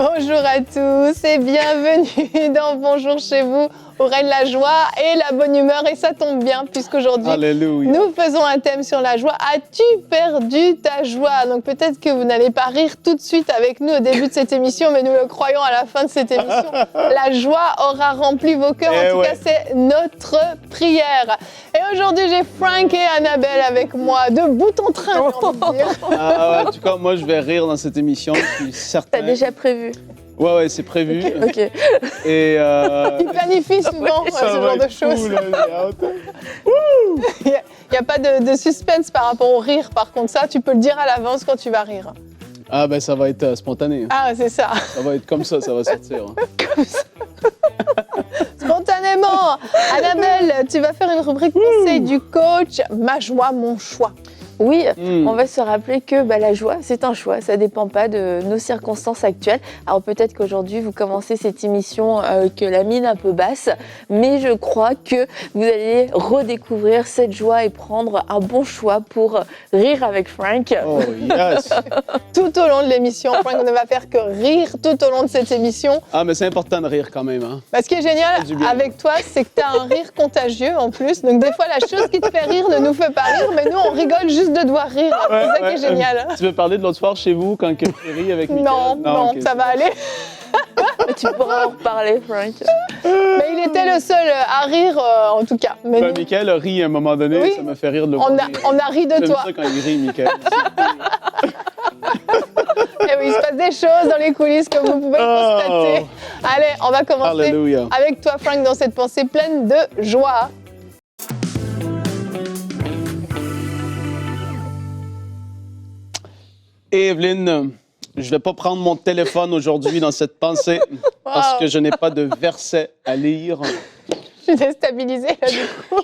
Bonjour à tous et bienvenue dans Bonjour chez vous, où règne la joie et la bonne humeur. Et ça tombe bien puisqu'aujourd'hui, nous faisons un thème sur la joie. As-tu perdu ta joie? Donc peut-être que vous n'allez pas rire tout de suite avec nous au début de cette émission, mais nous le croyons à la fin de cette émission. La joie aura rempli vos cœurs. En tout cas, c'est notre prière. Et aujourd'hui, j'ai Frank et Annabelle avec moi, de bout en train, j'ai envie de dire. En tout cas, moi, je vais rire dans cette émission, je suis certain. T'as déjà prévu? Ouais, c'est prévu. Ok. Et Il planifie souvent ce genre de choses. Il n'y a pas de suspense par rapport au rire, par contre. Ça, tu peux le dire à l'avance quand tu vas rire. Ah, ben ça va être spontané. Ah, c'est ça. Ça va être comme ça va sortir. Comme ça. Spontanément. Annabelle, tu vas faire une rubrique conseil du coach. Ma joie, mon choix. Oui, on va se rappeler que la joie, c'est un choix. Ça ne dépend pas de nos circonstances actuelles. Alors peut-être qu'aujourd'hui, vous commencez cette émission que la mine un peu basse, mais je crois que vous allez redécouvrir cette joie et prendre un bon choix pour rire avec Frank. Oh yes! Tout au long de l'émission, Frank ne va faire que rire tout au long de cette émission. Ah, mais c'est important de rire quand même. Hein? Ce qui est génial avec toi, c'est que tu as un rire contagieux en plus. Donc des fois, la chose qui te fait rire ne nous fait pas rire, mais nous, on rigole juste de devoir rire. C'est ça qui est génial. Tu veux parler de l'autre soir chez vous quand tu ris avec Mickaël? Non, okay, ça va aller. Tu pourras en reparler, Frank. Mais il était le seul à rire, en tout cas. Mais Mickaël a ri à un moment donné, oui, ça m'a fait rire de le voir. On a ri de toi. J'aime ça quand il rit, Mickaël. Et oui, il se passe des choses dans les coulisses, comme vous pouvez le constater. Allez, on va commencer avec toi, Frank, dans cette pensée pleine de joie. Et Evelyne, je ne vais pas prendre mon téléphone aujourd'hui dans cette pensée parce que je n'ai pas de verset à lire. Je suis déstabilisée, là, du coup.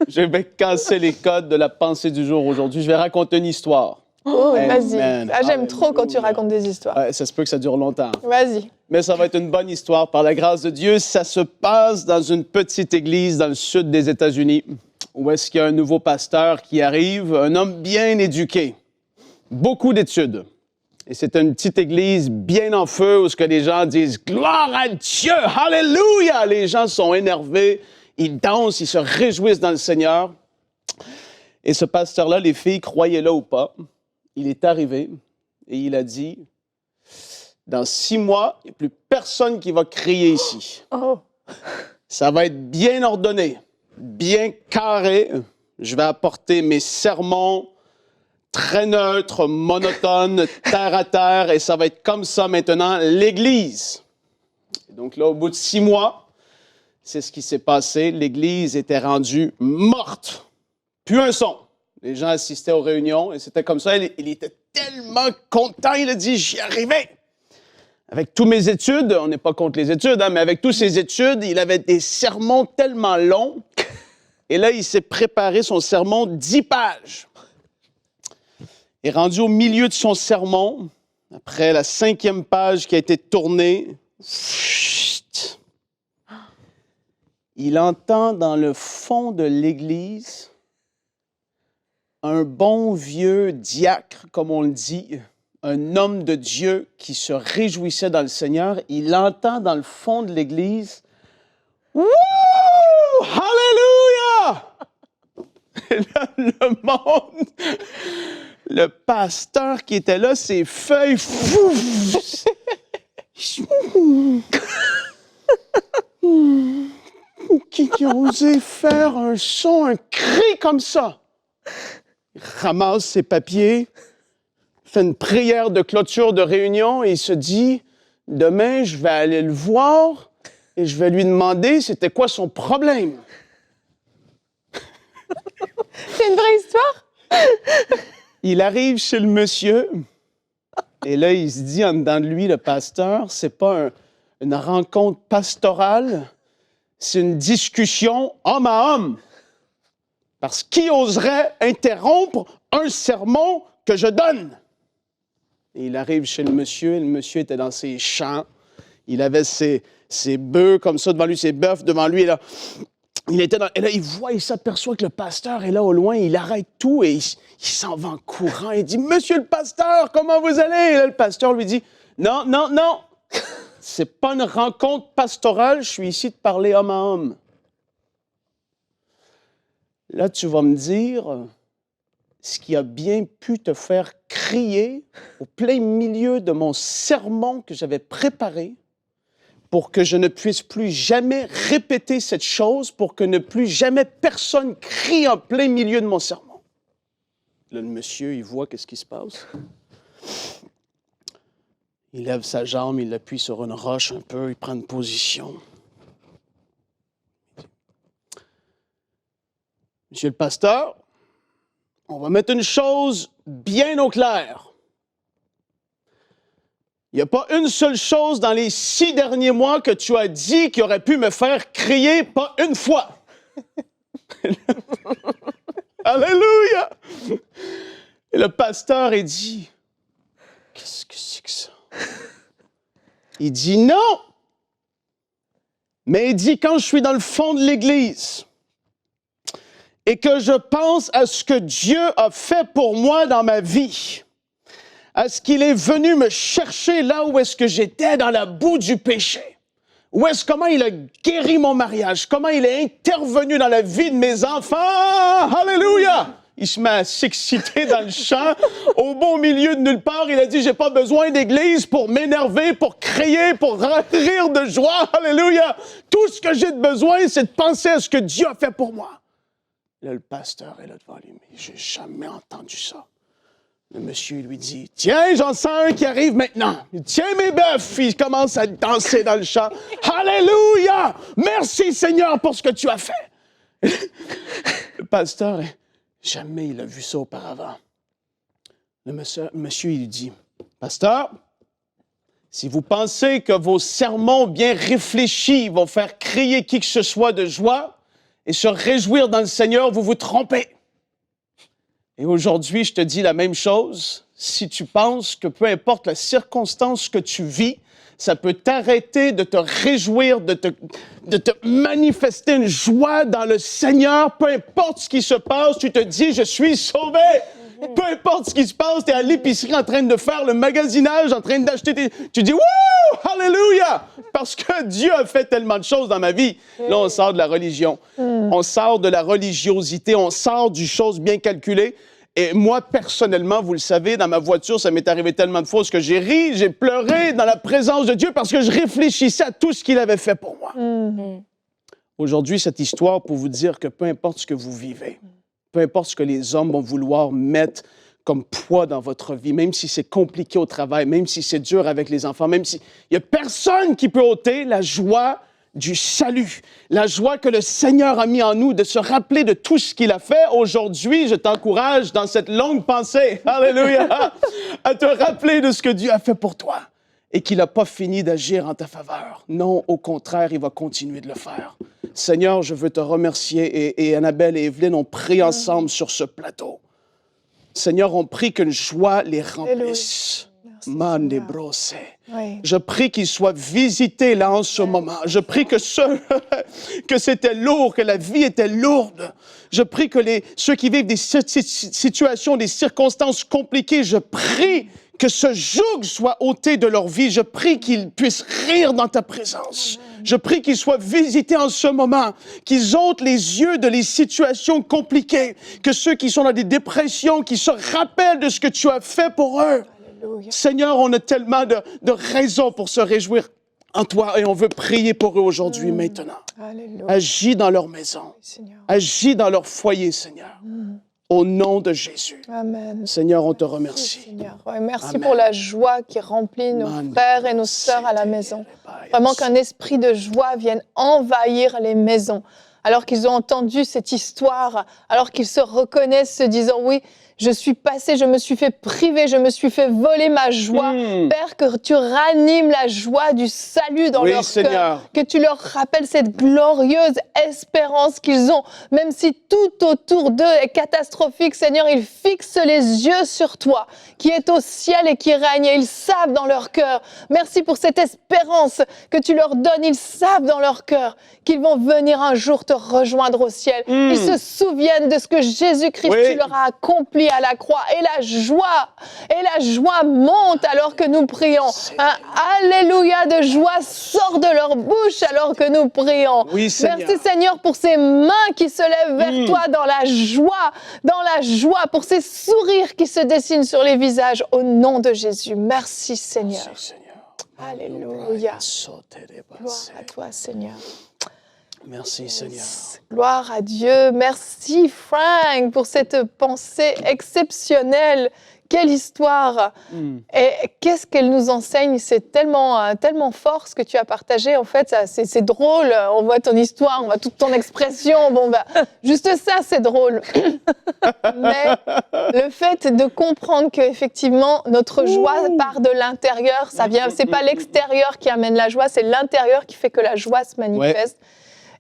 Je vais casser les codes de la pensée du jour aujourd'hui. Je vais raconter une histoire. Oh, vas-y. Ah, j'aime trop quand tu racontes des histoires. Ouais, ça se peut que ça dure longtemps. Vas-y. Mais ça va être une bonne histoire. Par la grâce de Dieu, ça se passe dans une petite église dans le sud des États-Unis où est-ce qu'il y a un nouveau pasteur qui arrive, un homme bien éduqué. Beaucoup d'études. Et c'est une petite église bien en feu où ce que les gens disent « Gloire à Dieu! Alléluia! » Les gens sont énervés, ils dansent, ils se réjouissent dans le Seigneur. Et ce pasteur-là, les filles, croyez-le ou pas, il est arrivé et il a dit « Dans 6 mois, il n'y a plus personne qui va crier ici. Oh. Ça va être bien ordonné, bien carré. Je vais apporter mes sermons très neutre, monotone, terre à terre, et ça va être comme ça maintenant, l'Église. Et donc là, au bout de 6 mois, c'est ce qui s'est passé. L'Église était rendue morte. Plus un son. Les gens assistaient aux réunions, et c'était comme ça. Il était tellement content, il a dit « J'y arrivais ». Avec toutes mes études, on n'est pas contre les études, mais avec toutes ses études, il avait des sermons tellement longs. Et là, il s'est préparé son sermon 10 pages. Et rendu au milieu de son sermon, après la 5e page qui a été tournée, il entend dans le fond de l'église un bon vieux diacre, comme on le dit, un homme de Dieu qui se réjouissait dans le Seigneur. Il entend dans le fond de l'église « Wouh! Alléluia! » Et là, le monde... Le pasteur qui était là, ses feuilles... Qui a osé faire un son, un cri comme ça? Il ramasse ses papiers, fait une prière de clôture de réunion et il se dit, demain, je vais aller le voir et je vais lui demander c'était quoi son problème. C'est une vraie histoire? Il arrive chez le monsieur, et là, il se dit en dedans de lui, le pasteur, c'est pas une rencontre pastorale, c'est une discussion homme à homme. Parce qui oserait interrompre un sermon que je donne? Et il arrive chez le monsieur, et le monsieur était dans ses champs. Il avait ses bœufs comme ça devant lui, ses bœufs devant lui, et là... Et là, il s'aperçoit que le pasteur est là au loin, il arrête tout et il s'en va en courant. Il dit « Monsieur le pasteur, comment vous allez? » Et là, le pasteur lui dit « Non, non, non, C'est pas une rencontre pastorale, je suis ici de parler homme à homme. Là, tu vas me dire ce qui a bien pu te faire crier au plein milieu de mon sermon que j'avais préparé pour que je ne puisse plus jamais répéter cette chose, pour que ne plus jamais personne crie en plein milieu de mon sermon. Là, le monsieur, il voit qu'est-ce qui se passe. Il lève sa jambe, il l'appuie sur une roche un peu, il prend une position. Monsieur le pasteur, on va mettre une chose bien au clair. Il n'y a pas une seule chose dans les 6 derniers mois que tu as dit qui aurait pu me faire crier, pas une fois. Alléluia! Et le pasteur, il dit, qu'est-ce que c'est que ça? Il dit non! Mais il dit, quand je suis dans le fond de l'Église, et que je pense à ce que Dieu a fait pour moi dans ma vie, à ce qu'il est venu me chercher là où est-ce que j'étais dans la boue du péché, comment il a guéri mon mariage, comment il est intervenu dans la vie de mes enfants, alléluia! Il se met à s'exciter dans le champ, au beau milieu de nulle part, il a dit, j'ai pas besoin d'église pour m'énerver, pour crier, pour rire de joie, alléluia! Tout ce que j'ai de besoin, c'est de penser à ce que Dieu a fait pour moi. Là, le pasteur est là devant lui, mais j'ai jamais entendu ça. Le monsieur lui dit, tiens, j'en sens un qui arrive maintenant. Tiens, mes bœufs. Il commence à danser dans le champ. Alléluia! Merci, Seigneur, pour ce que tu as fait. Le pasteur, jamais il a vu ça auparavant. Le monsieur, il lui dit, pasteur, si vous pensez que vos sermons bien réfléchis vont faire crier qui que ce soit de joie, et se réjouir dans le Seigneur, vous vous trompez. Et aujourd'hui, je te dis la même chose. Si tu penses que peu importe la circonstance que tu vis, ça peut t'arrêter de te réjouir, de te manifester une joie dans le Seigneur, peu importe ce qui se passe, tu te dis, je suis sauvé. Peu importe ce qui se passe, tu es à l'épicerie en train de faire le magasinage, en train d'acheter tu dis, wouh, alléluia, parce que Dieu a fait tellement de choses dans ma vie. Là, on sort de la religion. On sort de la religiosité, on sort du chose bien calculée. Et moi, personnellement, vous le savez, dans ma voiture, ça m'est arrivé tellement de fois que j'ai ri, j'ai pleuré dans la présence de Dieu parce que je réfléchissais à tout ce qu'il avait fait pour moi. Aujourd'hui, cette histoire pour vous dire que peu importe ce que vous vivez, peu importe ce que les hommes vont vouloir mettre comme poids dans votre vie, même si c'est compliqué au travail, même si c'est dur avec les enfants, même s'il n'y a personne qui peut ôter la joie du salut, la joie que le Seigneur a mis en nous, de se rappeler de tout ce qu'il a fait. Aujourd'hui, je t'encourage dans cette longue pensée, alléluia, à te rappeler de ce que Dieu a fait pour toi et qu'il n'a pas fini d'agir en ta faveur. Non, au contraire, il va continuer de le faire. Seigneur, je veux te remercier et Annabelle et Evelyne ont prié ensemble sur ce plateau. Seigneur, on prie qu'une joie les remplisse. Oui. Je prie qu'ils soient visités là en ce moment. Je prie que c'était lourd, que la vie était lourde. Je prie que ceux qui vivent des situations, des circonstances compliquées, je prie que ce joug soit ôté de leur vie. Je prie qu'ils puissent rire dans ta présence. Je prie qu'ils soient visités en ce moment, qu'ils ôtent les yeux de les situations compliquées, que ceux qui sont dans des dépressions, qui se rappellent de ce que tu as fait pour eux. Alléluia. Seigneur, on a tellement de raisons pour se réjouir en toi et on veut prier pour eux aujourd'hui, maintenant. Alléluia. Agis dans leur maison. Oui, agis dans leur foyer, Seigneur. Au nom de Jésus. Amen. Seigneur, on te remercie. Seigneur. Ouais, merci Amen. Pour la joie qui remplit nos frères et nos sœurs à la maison. Vraiment qu'un esprit de joie vienne envahir les maisons. Alors qu'ils ont entendu cette histoire, alors qu'ils se reconnaissent, se disant oui, je suis passé, je me suis fait priver, je me suis fait voler ma joie. Père, que tu ranimes la joie du salut dans leur cœur. Que tu leur rappelles cette glorieuse espérance qu'ils ont. Même si tout autour d'eux est catastrophique, Seigneur, ils fixent les yeux sur toi, qui est au ciel et qui règne. Et ils savent dans leur cœur. Merci pour cette espérance que tu leur donnes. Ils savent dans leur cœur qu'ils vont venir un jour te rejoindre au ciel. Ils se souviennent de ce que Jésus-Christ, tu leur as accompli à la croix. Et la joie monte alors que nous prions. Un alléluia de joie sort de leur bouche alors que nous prions. Oui, Seigneur. Merci Seigneur pour ces mains qui se lèvent vers toi dans la joie, pour ces sourires qui se dessinent sur les visages au nom de Jésus. Merci Seigneur. Merci, Seigneur. Alléluia. Gloire à toi Seigneur. Merci Seigneur. Gloire à Dieu. Merci Frank pour cette pensée exceptionnelle. Quelle histoire! Et qu'est-ce qu'elle nous enseigne? C'est tellement fort ce que tu as partagé. En fait, c'est drôle. On voit ton histoire, on voit toute ton expression. Juste ça, c'est drôle. Mais le fait de comprendre qu'effectivement, notre joie part de l'intérieur, ça vient. C'est pas l'extérieur qui amène la joie, c'est l'intérieur qui fait que la joie se manifeste.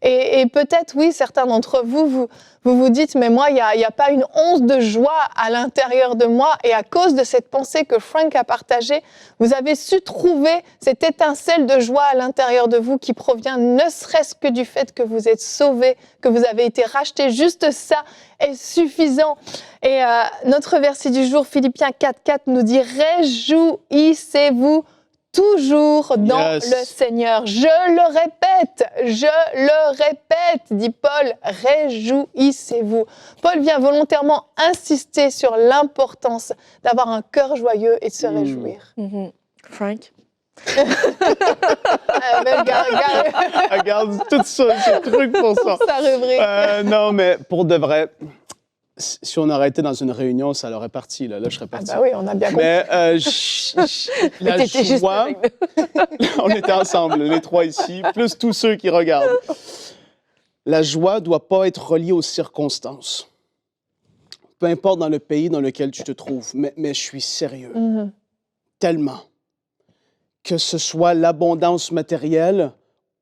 Et peut-être, oui, certains d'entre vous vous dites, mais moi, il n'y a pas une once de joie à l'intérieur de moi. Et à cause de cette pensée que Frank a partagée, vous avez su trouver cette étincelle de joie à l'intérieur de vous qui provient ne serait-ce que du fait que vous êtes sauvés, que vous avez été rachetés. Juste ça est suffisant. Et notre verset du jour, Philippiens 4:4, nous dit « Réjouissez-vous toujours dans le Seigneur. » Je le répète, dit Paul, réjouissez-vous. Paul vient volontairement insister sur l'importance d'avoir un cœur joyeux et de se réjouir. Frank? Regarde tout ça, ce truc pour ça. Sa rubrique. Non, mais pour de vrai, si on aurait été dans une réunion, ça l'aurait parti. Là, je serais parti. Ah bah oui, on a bien compris. Mais la joie, on était ensemble, les trois ici, plus tous ceux qui regardent. La joie ne doit pas être reliée aux circonstances. Peu importe dans le pays dans lequel tu te trouves, mais je suis sérieux. Tellement. Que ce soit l'abondance matérielle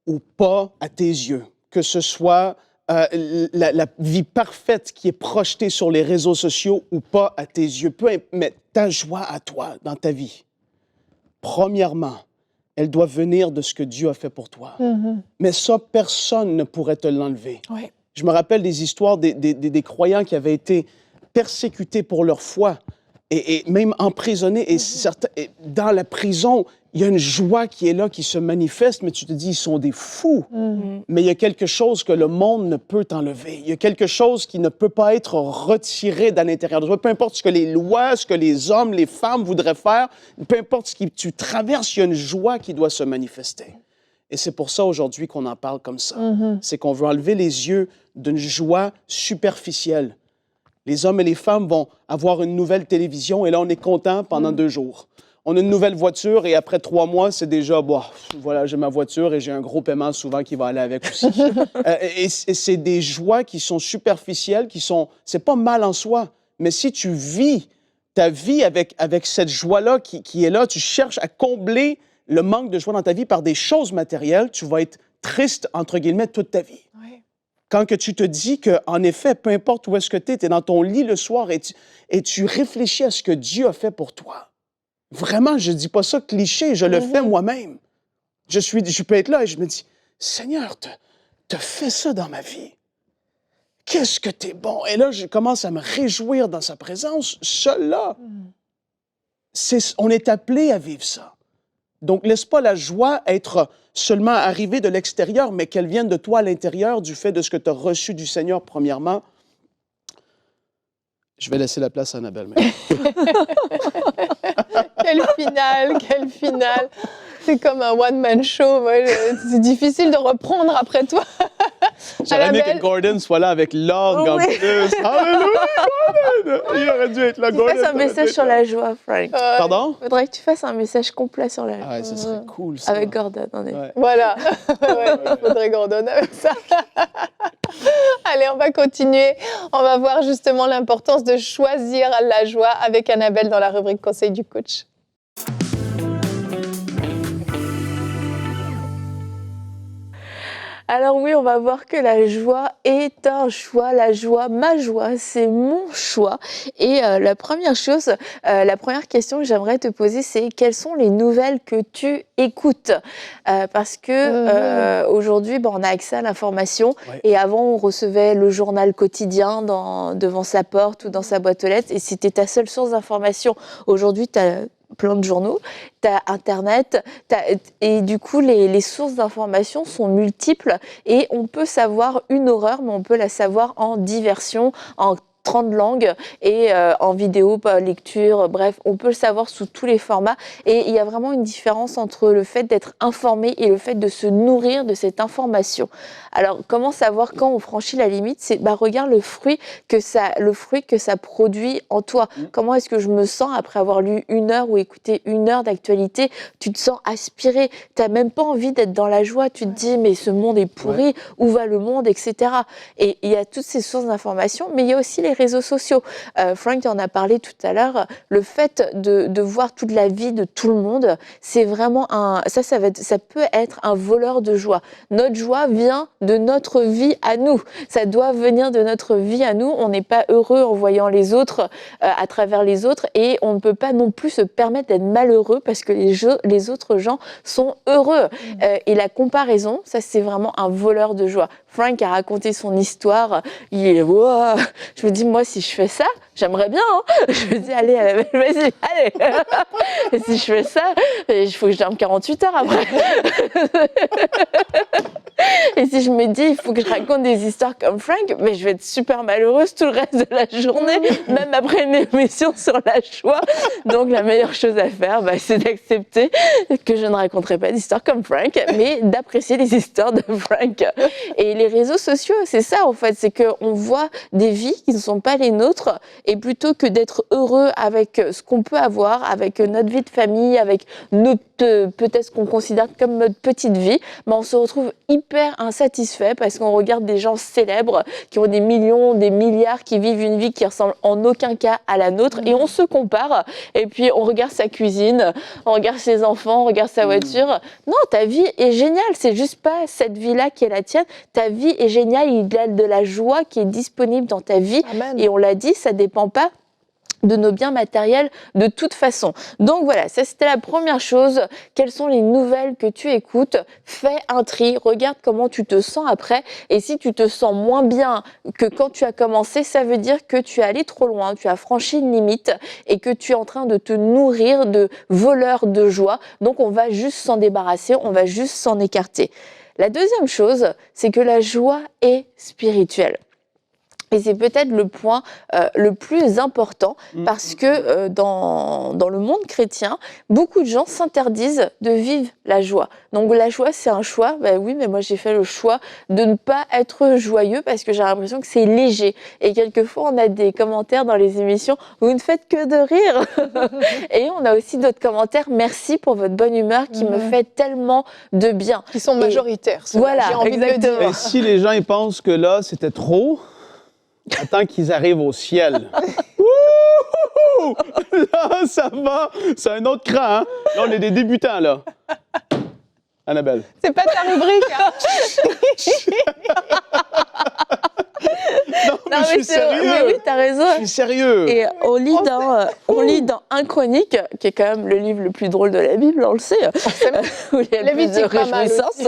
ou pas à tes yeux, que ce soit la vie parfaite qui est projetée sur les réseaux sociaux ou pas à tes yeux, mais ta joie à toi dans ta vie, premièrement, elle doit venir de ce que Dieu a fait pour toi. Mais ça, personne ne pourrait te l'enlever. Oui. Je me rappelle des histoires des croyants qui avaient été persécutés pour leur foi et même emprisonnés. Et dans la prison, il y a une joie qui est là, qui se manifeste, mais tu te dis, ils sont des fous. Mais il y a quelque chose que le monde ne peut t'enlever. Il y a quelque chose qui ne peut pas être retiré d'à l'intérieur de toi. Peu importe ce que les lois, ce que les hommes, les femmes voudraient faire, peu importe ce que tu traverses, il y a une joie qui doit se manifester. Et c'est pour ça aujourd'hui qu'on en parle comme ça. C'est qu'on veut enlever les yeux d'une joie superficielle. Les hommes et les femmes vont avoir une nouvelle télévision et là, on est content pendant 2 jours. On a une nouvelle voiture et après 3 mois, c'est déjà, voilà, j'ai ma voiture et j'ai un gros paiement souvent qui va aller avec aussi. Et c'est des joies qui sont superficielles, c'est pas mal en soi, mais si tu vis ta vie avec cette joie-là qui est là, tu cherches à combler le manque de joie dans ta vie par des choses matérielles, tu vas être triste, entre guillemets, toute ta vie. Oui. Quand que tu te dis qu'en effet, peu importe où est-ce que tu es dans ton lit le soir et tu réfléchis à ce que Dieu a fait pour toi. Vraiment, je ne dis pas ça cliché, je le fais moi-même. Je peux être là et je me dis, Seigneur, t'as fait ça dans ma vie. Qu'est-ce que t'es bon. Et là, je commence à me réjouir dans sa présence. Seul-là, on est appelé à vivre ça. Donc, laisse pas la joie être seulement arrivée de l'extérieur, mais qu'elle vienne de toi à l'intérieur du fait de ce que tu as reçu du Seigneur, premièrement. Je vais laisser la place à Annabelle. Quel final! C'est comme un one-man show. C'est difficile de reprendre après toi. J'aurais aimé que Gordon soit là avec l'orgue en plus. Alléluia, Gordon! Il aurait dû être là, Gordon. Tu fasses un message sur la joie, Frank. Pardon? Il faudrait que tu fasses un message complet sur la joie. Ah ouais, ça serait cool, ça. Avec Gordon, en effet. Ouais. Voilà. Il faudrait Gordon avec ça. Allez, on va continuer. On va voir justement l'importance de choisir la joie avec Annabelle dans la rubrique Conseil du coach. Alors oui, on va voir que la joie est un choix. La joie, ma joie, c'est mon choix. Et la première question que j'aimerais te poser, c'est quelles sont les nouvelles que tu écoutes? Parce que aujourd'hui, on a accès à l'information. Ouais. Et avant, on recevait le journal quotidien devant sa porte ou dans sa boîte aux lettres. Et c'était ta seule source d'information. Aujourd'hui, tu as plein de journaux, tu as Internet, et du coup, les sources d'information sont multiples et on peut savoir une horreur, mais on peut la savoir en diversion, en 30 langues et en vidéo, lecture, bref, on peut le savoir sous tous les formats. Et il y a vraiment une différence entre le fait d'être informé et le fait de se nourrir de cette information. Alors, comment savoir quand on franchit la limite? C'est regarde le fruit que ça produit en toi. Comment est-ce que je me sens après avoir lu 1 heure ou écouté 1 heure d'actualité? Tu te sens aspiré, tu n'as même pas envie d'être dans la joie. Tu te dis, mais ce monde est pourri, où va le monde, etc. Et il y a toutes ces sources d'information, mais il y a aussi les réseaux sociaux. Frank en a parlé tout à l'heure. Le fait de voir toute la vie de tout le monde, c'est vraiment ça peut être un voleur de joie. Notre joie vient de notre vie à nous. Ça doit venir de notre vie à nous. On n'est pas heureux en voyant les autres, à travers les autres, et on ne peut pas non plus se permettre d'être malheureux parce que les autres gens sont heureux. Et la comparaison, ça c'est vraiment un voleur de joie. Frank a raconté son histoire. Il est wow. Je me dis, moi, si je fais ça, j'aimerais bien. Hein. Je me dis, allez, vas-y, allez. Et si je fais ça, il faut que je dorme 48 heures après. Et si je me dis, il faut que je raconte des histoires comme Frank, mais je vais être super malheureuse tout le reste de la journée, même après une émission sur la joie. Donc, la meilleure chose à faire, c'est d'accepter que je ne raconterai pas d'histoires comme Frank, mais d'apprécier les histoires de Frank. Et les réseaux sociaux, c'est ça, en fait. C'est qu'on voit des vies qui ne sont pas les nôtres, et plutôt que d'être heureux avec ce qu'on peut avoir, avec notre vie de famille, avec peut-être ce qu'on considère comme notre petite vie, on se retrouve hyper insatisfait parce qu'on regarde des gens célèbres qui ont des millions, des milliards, qui vivent une vie qui ressemble en aucun cas à la nôtre, et on se compare, et puis on regarde sa cuisine, on regarde ses enfants, on regarde sa voiture. Non, ta vie est géniale, c'est juste pas cette vie-là qui est la tienne. Ta vie est géniale, il y a de la joie qui est disponible dans ta vie. Amen. Et on l'a dit, ça dépend pas de nos biens matériels de toute façon. Donc voilà, ça c'était la première chose. Quelles sont les nouvelles que tu écoutes? Fais un tri, regarde comment tu te sens après, et si tu te sens moins bien que quand tu as commencé, ça veut dire que tu es allé trop loin, tu as franchi une limite et que tu es en train de te nourrir de voleurs de joie. Donc on va juste s'en débarrasser, on va juste s'en écarter. La deuxième chose, c'est que la joie est spirituelle. Et c'est peut-être le point le plus important parce que dans le monde chrétien, beaucoup de gens s'interdisent de vivre la joie. Donc la joie, c'est un choix. Oui, mais moi j'ai fait le choix de ne pas être joyeux parce que j'ai l'impression que c'est léger. Et quelquefois, on a des commentaires dans les émissions, vous ne faites que de rire. Et on a aussi d'autres commentaires, merci pour votre bonne humeur qui me fait tellement de bien. Qui sont majoritaires. Voilà, exactement. Et si les gens ils pensent que là, c'était trop... Attends qu'ils arrivent au ciel. Wouhou! Là, ça va. C'est un autre cran, hein? Là, on est des débutants, là. Annabelle. C'est pas ta rubrique, hein? Non, mais je suis sérieux. Mais oui, t'as raison. Je suis sérieux. Et on lit dans 1 Chronique, qui est quand même le livre le plus drôle de la Bible, on le sait, où il y a le plus de réjouissance.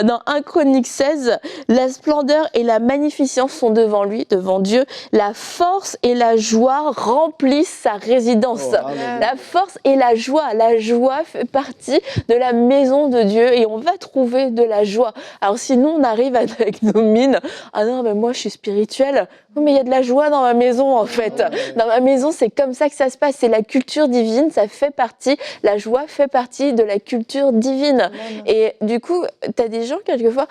Dans 1 Chronique 16, la splendeur et la magnificence sont devant lui, devant Dieu. La force et la joie remplissent sa résidence. La force et la joie fait partie de la maison de Dieu et on va trouver de la joie. Alors si nous, on arrive avec nos mines, ah non, mais moi, je suis spirituelle. Oui, mais il y a de la joie dans ma maison, en fait. Dans ma maison, c'est comme ça que ça se passe. C'est la culture divine, ça fait partie, la joie fait partie de la culture divine. Et du coup, tu as des gens, quelquefois,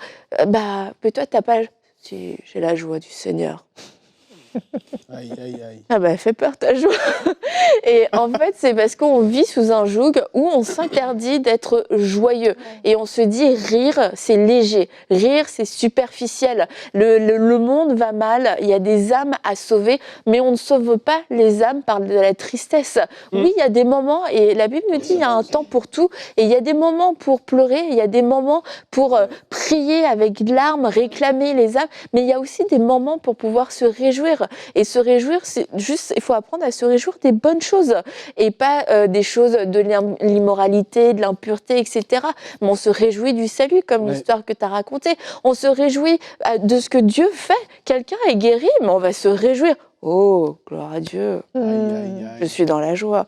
mais toi, t'as pas... Si, j'ai la joie du Seigneur. Aïe, aïe, aïe. Ah bah, elle fait peur ta joie. Et en fait, c'est parce qu'on vit sous un joug où on s'interdit d'être joyeux. Et on se dit, rire, c'est léger. Rire, c'est superficiel. Le monde va mal, il y a des âmes à sauver, mais on ne sauve pas les âmes par de la tristesse. Oui, il y a des moments, et la Bible nous dit, il y a un temps pour tout, et il y a des moments pour pleurer, il y a des moments pour prier avec larmes, réclamer les âmes, mais il y a aussi des moments pour pouvoir se réjouir. Et se réjouir, c'est juste, il faut apprendre à se réjouir des bonnes choses, et pas des choses de l'immoralité, de l'impureté, etc. Mais on se réjouit du salut, comme l'histoire que tu as racontée. On se réjouit de ce que Dieu fait. Quelqu'un est guéri, mais on va se réjouir. Oh, gloire à Dieu, je suis dans la joie.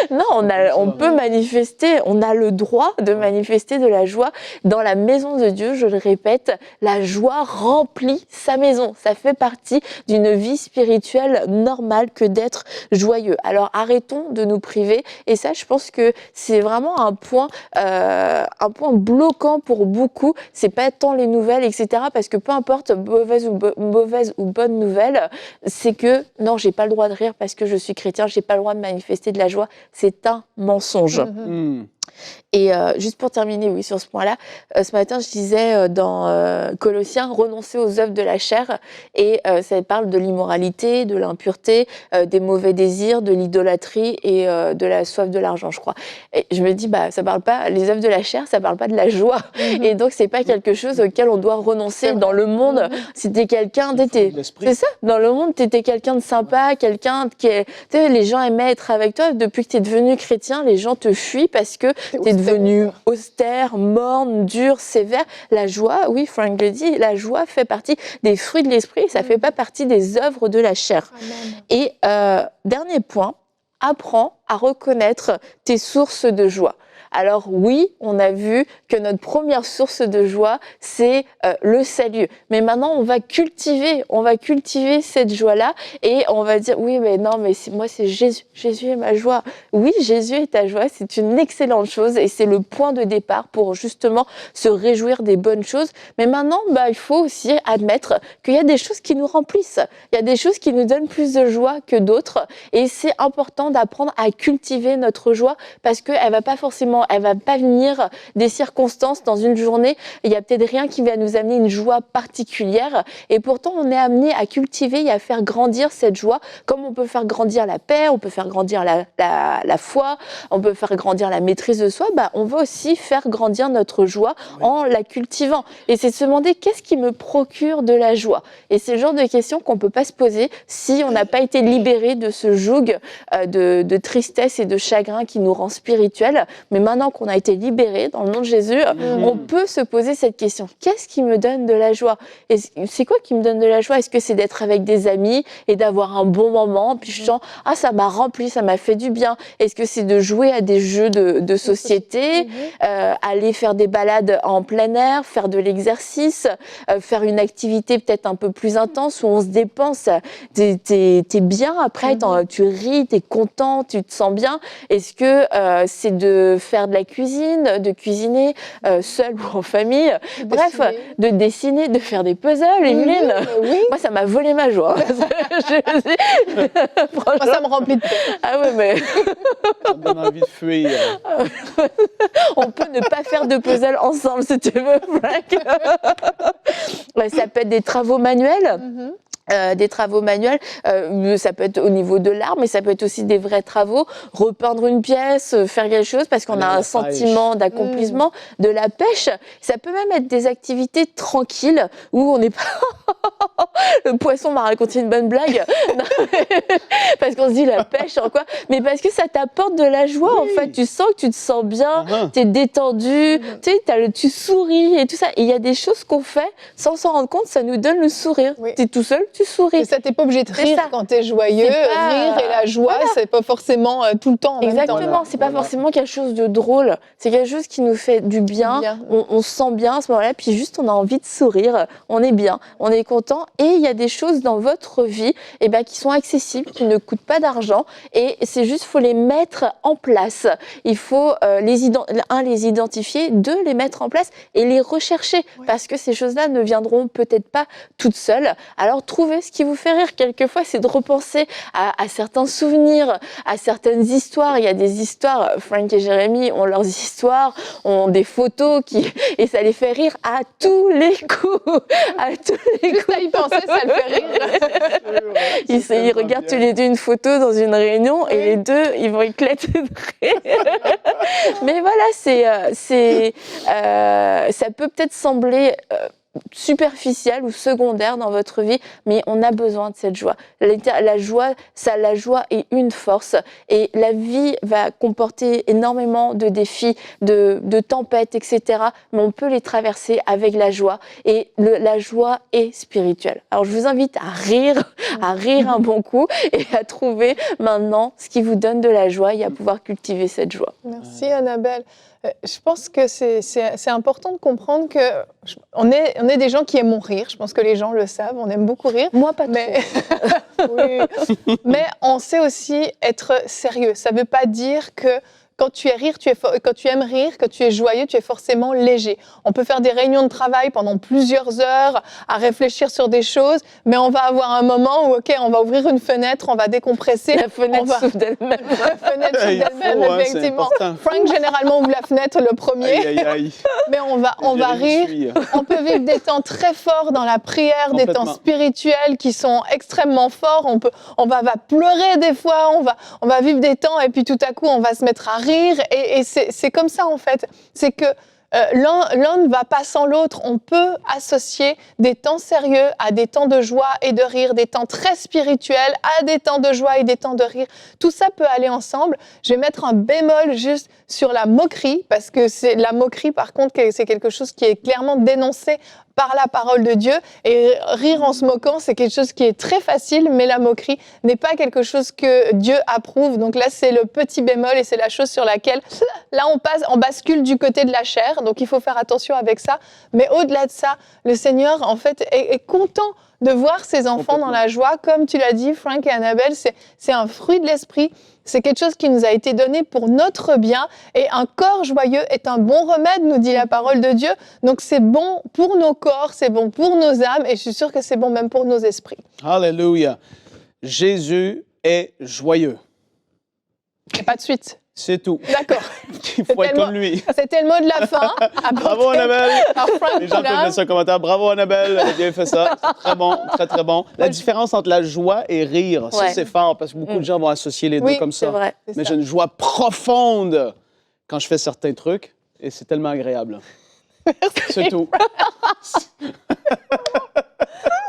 Non, on peut manifester, on a le droit de manifester de la joie dans la maison de Dieu. Je le répète, la joie remplit sa maison. Ça fait partie d'une vie spirituelle normale que d'être joyeux. Alors arrêtons de nous priver. Et ça, je pense que c'est vraiment un point bloquant pour beaucoup. C'est pas tant les nouvelles, etc. Parce que peu importe, mauvaise ou bonne nouvelle, c'est que non, j'ai pas le droit de rire parce que je suis chrétien, j'ai pas le droit de manifester de la joie. C'est un mensonge. Et juste pour terminer, oui, sur ce point-là, ce matin, je disais dans Colossiens, renoncer aux œuvres de la chair, et ça parle de l'immoralité, de l'impureté, des mauvais désirs, de l'idolâtrie et de la soif de l'argent, je crois. Et je me dis, ça parle pas, les œuvres de la chair, ça parle pas de la joie. Et donc, c'est pas quelque chose auquel on doit renoncer. Dans le monde, si t'es quelqu'un, c'est ça, dans le monde, t'étais quelqu'un de sympa, quelqu'un qui est, tu sais, les gens aimaient être avec toi. Depuis que t'es devenu chrétien, les gens te fuient parce que t'es devenu austère, morne, dur, sévère. La joie, oui, Frank le dit, la joie fait partie des fruits de l'esprit, ça fait pas partie des œuvres de la chair. Amen. Et dernier point, apprends à reconnaître tes sources de joie. Alors oui, on a vu que notre première source de joie, c'est le salut. Mais maintenant, on va cultiver cette joie-là, et on va dire, oui, mais non, mais moi, c'est Jésus. Jésus est ma joie. Oui, Jésus est ta joie, c'est une excellente chose, et c'est le point de départ pour justement se réjouir des bonnes choses. Mais maintenant, il faut aussi admettre qu'il y a des choses qui nous remplissent. Il y a des choses qui nous donnent plus de joie que d'autres, et c'est important d'apprendre à cultiver notre joie, parce qu'elle va pas venir des circonstances dans une journée. Il y a peut-être rien qui va nous amener une joie particulière, et pourtant on est amené à cultiver et à faire grandir cette joie, comme on peut faire grandir la paix, on peut faire grandir la foi, on peut faire grandir la maîtrise de soi. On va aussi faire grandir notre joie en la cultivant. Et c'est de se demander, qu'est-ce qui me procure de la joie? Et c'est le genre de questions qu'on peut pas se poser si on n'a pas été libéré de ce joug de tristesse et de chagrin qui nous rend spirituels. Mais maintenant qu'on a été libéré dans le nom de Jésus, on peut se poser cette question. Qu'est-ce qui me donne de la joie? Et c'est quoi qui me donne de la joie? Est-ce que c'est d'être avec des amis et d'avoir un bon moment, puis je sens, ça m'a rempli, ça m'a fait du bien? Est-ce que c'est de jouer à des jeux de société, aller faire des balades en plein air, faire de l'exercice, faire une activité peut-être un peu plus intense où on se dépense, t'es bien après, tu ris, t'es content, tu te sens bien? Est-ce que c'est de faire de la cuisine, de cuisiner seul ou en famille, bref, de dessiner, de faire des puzzles, Emeline? Moi, ça m'a volé ma joie. Moi, ça me remplit de paix. Ah ouais, mais... Ça me donne envie de fuir. On peut ne pas faire de puzzle ensemble, si tu veux, Frank. Ça peut être des travaux manuels. Des travaux manuels, ça peut être au niveau de l'art, mais ça peut être aussi des vrais travaux, repeindre une pièce, faire quelque chose parce qu'on a un sentiment d'accomplissement, de la pêche. Ça peut même être des activités tranquilles où on n'est pas... Le poisson m'a raconté une bonne blague. Parce qu'on se dit la pêche, en quoi? Mais parce que ça t'apporte de la joie, en fait. Tu sens que tu te sens bien, t'es détendu, tu sais, tu souris et tout ça. Et il y a des choses qu'on fait sans s'en rendre compte, ça nous donne le sourire. T'es tout seul, tu souris. Et ça, t'es pas obligé de rire quand t'es joyeux. Rire et la joie, c'est pas forcément tout le temps en même temps. Exactement, c'est pas forcément quelque chose de drôle. C'est quelque chose qui nous fait du bien. On se sent bien à ce moment-là, puis juste on a envie de sourire. On est bien, on est content. Et il y a des choses dans votre vie qui sont accessibles, qui ne coûtent pas d'argent. Et c'est juste, faut les mettre en place. Il faut les identifier, 2, les mettre en place et les rechercher. Parce que ces choses-là ne viendront peut-être pas toutes seules. Alors, trouvez trouver ce qui vous fait rire. Quelquefois, c'est de repenser à certains souvenirs, à certaines histoires. Il y a des histoires, Frank et Jérémy ont leurs histoires, ont des photos et ça les fait rire à tous les coups. À tous les coups. Juste à y penser, ça le fait rire. Ils regardent tous les deux une photo dans une réunion et les deux, ils vont éclater de rire. Mais voilà, ça peut peut-être sembler superficielle ou secondaire dans votre vie, mais on a besoin de cette joie. La joie est une force et la vie va comporter énormément de défis, de tempêtes, etc. Mais on peut les traverser avec la joie et la joie est spirituelle. Alors je vous invite à rire un bon coup et à trouver maintenant ce qui vous donne de la joie et à pouvoir cultiver cette joie. Merci Annabelle. Je pense que c'est important de comprendre qu'on est des gens qui aiment rire. Je pense que les gens le savent, on aime beaucoup rire. Moi, pas trop. Oui. Mais on sait aussi être sérieux. Ça ne veut pas dire que quand tu aimes rire, que tu es joyeux, tu es forcément léger. On peut faire des réunions de travail pendant plusieurs heures à réfléchir sur des choses, mais on va avoir un moment où, on va ouvrir une fenêtre, on va décompresser. La fenêtre s'ouvre d'elle-même. La fenêtre s'ouvre d'elle-même, effectivement. Frank, généralement, ouvre la fenêtre le premier. Aïe. Mais on va rire. On peut vivre des temps très forts dans la prière, des temps spirituels qui sont extrêmement forts. On va pleurer des fois, on va vivre des temps et puis tout à coup, on va se mettre à rire et c'est comme ça en fait. C'est que l'un ne va pas sans l'autre. On peut associer des temps sérieux à des temps de joie et de rire, des temps très spirituels à des temps de joie et des temps de rire. Tout ça peut aller ensemble. Je vais mettre un bémol juste sur la moquerie, parce que la moquerie, par contre, c'est quelque chose qui est clairement dénoncé par la parole de Dieu. Et rire en se moquant, c'est quelque chose qui est très facile, mais la moquerie n'est pas quelque chose que Dieu approuve. Donc là, c'est le petit bémol et c'est la chose sur laquelle, là, on bascule du côté de la chair. Donc il faut faire attention avec ça. Mais au-delà de ça, le Seigneur, en fait, est content de voir ses enfants dans la joie. Comme tu l'as dit, Frank et Annabelle, c'est un fruit de l'esprit. C'est quelque chose qui nous a été donné pour notre bien. Et un corps joyeux est un bon remède, nous dit la parole de Dieu. Donc c'est bon pour nos corps, c'est bon pour nos âmes, et je suis sûre que c'est bon même pour nos esprits. Alléluia. Jésus est joyeux. Et pas de suite. C'est tout. D'accord. Il faut être comme lui. C'était le mot de la fin. Bravo, Annabelle. Les gens peuvent mettre un commentaire. Bravo, Annabelle. Elle a bien fait ça. C'est très bon, très, très bon. La différence entre la joie et rire, ça, c'est fort, parce que beaucoup de gens vont associer les deux comme ça. Vrai. Mais j'ai une joie profonde quand je fais certains trucs, et c'est tellement agréable. Merci. C'est tout.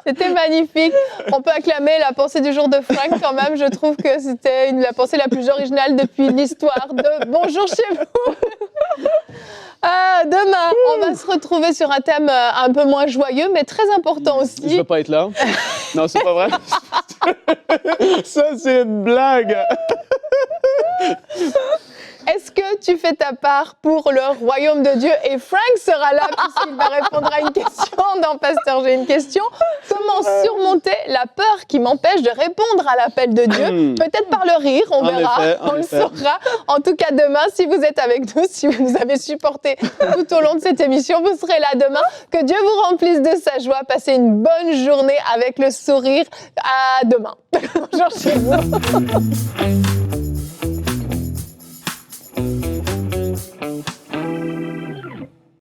C'était magnifique. On peut acclamer la pensée du jour de Frank quand même. Je trouve que c'était la pensée la plus originale depuis l'histoire de Bonjour chez vous. Demain, on va se retrouver sur un thème un peu moins joyeux, mais très important aussi. Je ne veux pas être là. Non, c'est pas vrai. Ça, c'est une blague. Est-ce que tu fais ta part pour le royaume de Dieu? Et Frank sera là puisqu'il va répondre à une question dans Pasteur, j'ai une question. Comment surmonter la peur qui m'empêche de répondre à l'appel de Dieu? Peut-être par le rire, on verra, on le saura. En tout cas, demain, si vous êtes avec nous, si vous nous avez supporté tout au long de cette émission, vous serez là demain. Que Dieu vous remplisse de sa joie. Passez une bonne journée avec le sourire. À demain. Bonjour chez vous.